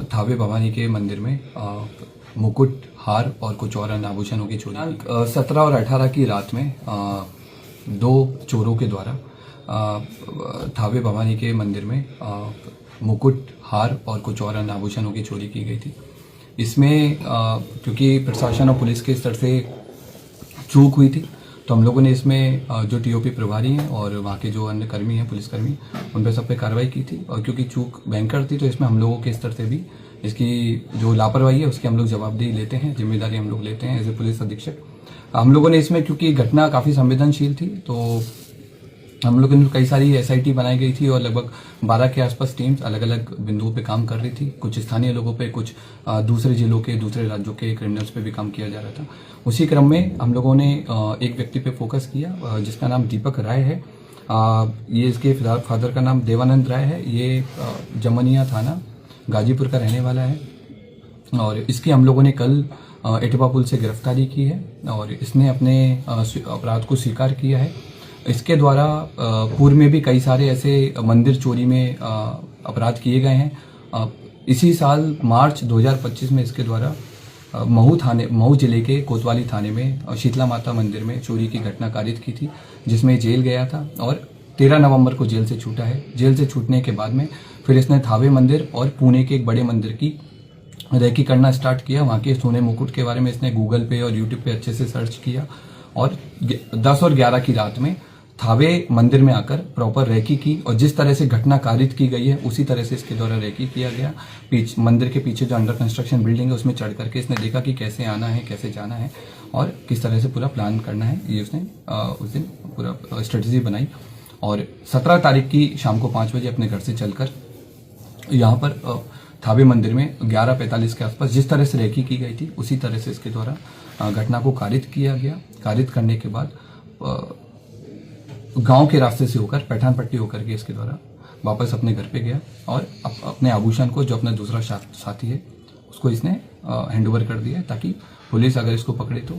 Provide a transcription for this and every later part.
थावे भवानी के मंदिर में मुकुट, हार और कुछ और अन्य आभूषणों की चोरी 17 और 18 की रात में दो चोरों के द्वारा थावे भवानी के मंदिर में मुकुट, हार और कुछ और अन्य आभूषणों की चोरी की गई थी। इसमें क्योंकि प्रशासन और पुलिस के स्तर से चूक हुई थी, तो हम लोगों ने इसमें जो टीओपी प्रभारी हैं और वहाँ के जो अन्य कर्मी हैं, पुलिसकर्मी, उन पर सब पे कार्रवाई की थी। और क्योंकि चूक भयंकर थी, तो इसमें हम लोगों के स्तर से भी इसकी जो लापरवाही है उसकी हम लोग जवाबदेही लेते हैं, जिम्मेदारी हम लोग लेते हैं एज ए पुलिस अधीक्षक। हम लोगों ने इसमें, क्योंकि घटना काफ़ी संवेदनशील थी, तो हम लोगों ने कई सारी एसआईटी बनाई गई थी और लगभग 12 के आसपास टीम्स अलग अलग बिंदुओं पे काम कर रही थी। कुछ स्थानीय लोगों पे, कुछ दूसरे जिलों के, दूसरे राज्यों के क्रिमिनल्स पे भी काम किया जा रहा था। उसी क्रम में हम लोगों ने एक व्यक्ति पे फोकस किया जिसका नाम दीपक राय है। ये इसके फादर का नाम देवानंद राय है। ये जमनिया थाना गाजीपुर का रहने वाला है और इसकी हम लोगों ने कल एटवा पुल से गिरफ्तारी की है और इसने अपने अपराध को स्वीकार किया है। इसके द्वारा पूर्व में भी कई सारे ऐसे मंदिर चोरी में अपराध किए गए हैं। इसी साल मार्च 2025 में इसके द्वारा महू जिले के कोतवाली थाने में शीतला माता मंदिर में चोरी की घटना कारित की थी, जिसमें जेल गया था और 13 नवंबर को जेल से छूटा है। जेल से छूटने के बाद में फिर इसने थावे मंदिर और पुणे के एक बड़े मंदिर की रेकी करना स्टार्ट किया। वहाँ के सोने मुकुट के बारे में इसने गूगल पे और यूट्यूब पे अच्छे से सर्च किया और 10 और 11 की रात में थावे मंदिर में आकर प्रॉपर रेकी की और जिस तरह से घटना कारित की गई है उसी तरह से इसके द्वारा रेकी किया गया। मंदिर के पीछे जो अंडर कंस्ट्रक्शन बिल्डिंग है उसमें चढ़ करके इसने देखा कि कैसे आना है, कैसे जाना है और किस तरह से पूरा प्लान करना है। ये उसने उस दिन पूरा स्ट्रेटेजी बनाई और 17 तारीख की शाम को 5 बजे अपने घर से चलकर यहाँ पर थावे मंदिर में 11:45 के आसपास जिस तरह से रेकी की गई थी उसी तरह से इसके द्वारा घटना को कारित किया गया। कारित करने के बाद गांव के रास्ते से होकर पैठान पट्टी होकर के इसके द्वारा वापस अपने घर पे गया और अपने आभूषण को, जो अपना दूसरा साथी है, उसको इसने हैंड ओवर कर दिया ताकि पुलिस अगर इसको पकड़े तो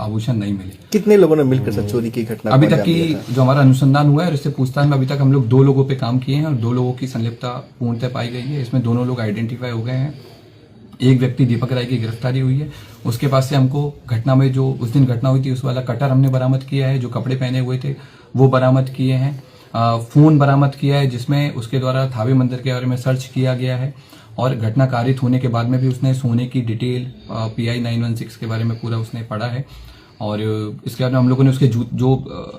आभूषण नहीं मिले। कितने लोगों ने मिलकर सर चोरी की घटना अभी तक की जो हमारा अनुसंधान हुआ है और इससे पूछताछ में अभी तक हम लोग 2 लोगों पे काम किए हैं और 2 लोगों की संलिप्तता पूर्णतः पाई गई है। इसमें दोनों लोग आइडेंटिफाई हो गए हैं। एक व्यक्ति दीपक राय की गिरफ्तारी हुई है। उसके पास से हमको घटना में जो उस दिन घटना हुई थी उस वाला कटर हमने बरामद किया है, जो कपड़े पहने हुए थे वो बरामद किए हैं। फोन बरामद किया है जिसमें उसके द्वारा थावे मंदिर के बारे में सर्च किया गया है और घटना कारित होने के बाद में भी उसने सोने की डिटेल PI 916 के बारे में पूरा उसने पढ़ा है। और इसके बाद हम लोगों ने उसके जो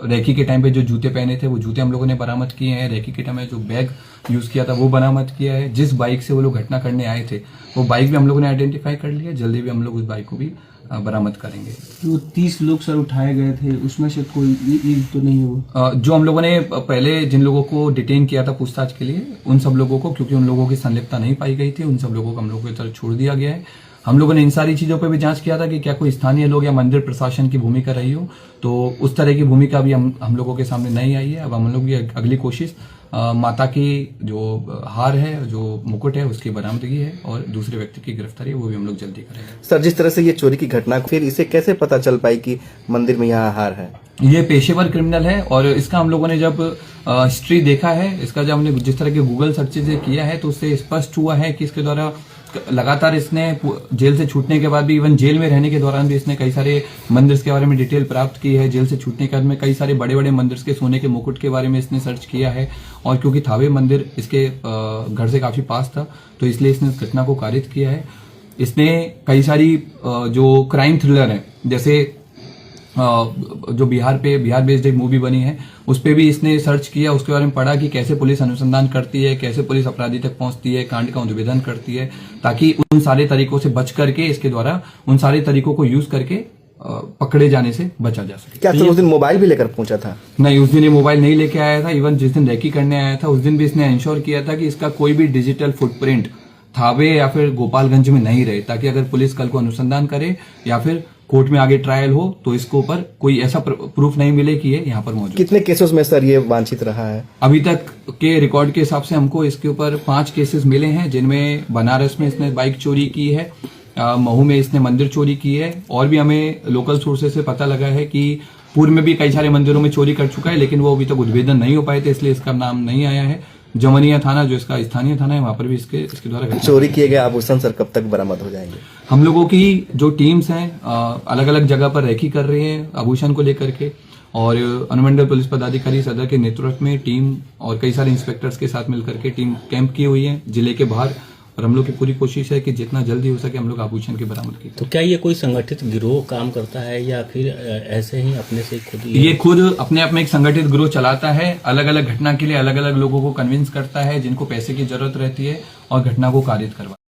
रेकी के टाइम पे जो जूते पहने थे वो जूते हम लोगों ने बरामद किए हैं। रेकी के टाइम में जो बैग यूज किया था वो बरामद किया है। जिस बाइक से वो लोग घटना करने आए थे वो बाइक भी हम लोगों ने आइडेंटिफाई कर लिया। जल्दी भी हम लोग उस बाइक को भी बरामद करेंगे। जो 30 लोग सर उठाए गए थे उसमें से कोई एक तो नहीं हुआ? जो हम लोगों ने पहले जिन लोगों को डिटेन किया था पूछताछ के लिए, उन सब लोगों को, क्योंकि उन लोगों की संलिप्तता नहीं पाई गई थी, उन सब लोगों को हम लोगों की तरफ छोड़ दिया गया है। हम लोगों ने इन सारी चीजों पे भी जांच किया था कि क्या कोई स्थानीय लोग या मंदिर प्रशासन की भूमिका रही हो, तो उस तरह की भूमिका भी हम लोगों के सामने नहीं आई है। अब हम लोग की अगली कोशिश माता की जो हार है, जो मुकुट है, उसकी बरामदगी है और दूसरे व्यक्ति की गिरफ्तारी है वो भी हम लोग जल्दी करेंगे। सर, जिस तरह से ये चोरी की घटना, फिर इसे कैसे पता चल पाई कि मंदिर में यहाँ हार है? ये पेशेवर क्रिमिनल है और इसका हम लोगों ने जब हिस्ट्री देखा है, इसका जब हमने जिस तरह के गूगल सर्चेज किया है तो उससे स्पष्ट हुआ है कि इसके द्वारा लगातार इसने जेल से छूटने के बाद भी, इवन जेल में रहने के दौरान भी इसने कई सारे मंदिर्स के बारे में डिटेल प्राप्त की है। जेल से छूटने के बाद में कई सारे बड़े बड़े मंदिर्स के सोने के मुकुट के बारे में इसने सर्च किया है और क्योंकि थावे मंदिर इसके घर से काफी पास था तो इसलिए इसने इस घटना को कारित किया है। इसने कई सारी जो क्राइम थ्रिलर है, जैसे जो बिहार बेस्ड एक मूवी बनी है उस पे भी इसने सर्च किया, उसके बारे में पढ़ा कि कैसे पुलिस अनुसंधान करती है, कैसे पुलिस अपराधी तक पहुंचती है, कांड का उद्भेदन करती है, ताकि उन सारे तरीकों से बच करके इसके द्वारा उन सारे तरीकों को यूज करके पकड़े जाने से बचा जा सके। क्या उस दिन मोबाइल भी लेकर पहुंचा था? नहीं, उस दिन ये मोबाइल नहीं लेके आया था। इवन जिस दिन रेकी करने आया था उस दिन भी इसने इंश्योर किया था कि इसका कोई भी डिजिटल फुटप्रिंट थावे या फिर गोपालगंज में नहीं रहे, ताकि अगर पुलिस कल को अनुसंधान करे या फिर कोर्ट में आगे ट्रायल हो तो इसको ऊपर कोई ऐसा प्रूफ नहीं मिले कि ये यहाँ पर मौजूद। कितने केसेस में सर ये वांछित रहा है? अभी तक के रिकॉर्ड के हिसाब से हमको इसके ऊपर 5 केसेस मिले हैं, जिनमें बनारस में इसने बाइक चोरी की है, महू में इसने मंदिर चोरी की है और भी हमें लोकल सोर्सेज से पता लगा है कि पूर्व में भी कई सारे मंदिरों में चोरी कर चुका है, लेकिन वो अभी तक उद्भेदन नहीं हो पाए थे, इसलिए इसका नाम नहीं आया है। जमनिया थाना जो इसका स्थानीय थाना है वहां पर भी इसके द्वारा घटना चोरी किए गए आभूषण सर कब तक बरामद हो जाएंगे? हम लोगों की जो टीम्स हैं अलग अलग जगह पर रेकी कर रही हैं आभूषण को लेकर के, और अनुमंडल पुलिस पदाधिकारी सदर के नेतृत्व में टीम और कई सारे इंस्पेक्टर्स के साथ मिलकर के टीम कैंप की हुई है जिले के बाहर, और हम लोग की पूरी कोशिश है कि जितना जल्दी हो सके हम लोग आभूषण की बरामद की। तो क्या ये कोई संगठित गिरोह काम करता है या फिर ऐसे ही अपने से खुद ये खुद अपने आप में एक संगठित गिरोह चलाता है, अलग अलग घटना के लिए अलग अलग लोगों को कन्विंस करता है जिनको पैसे की जरूरत रहती है और घटना को कारित करवा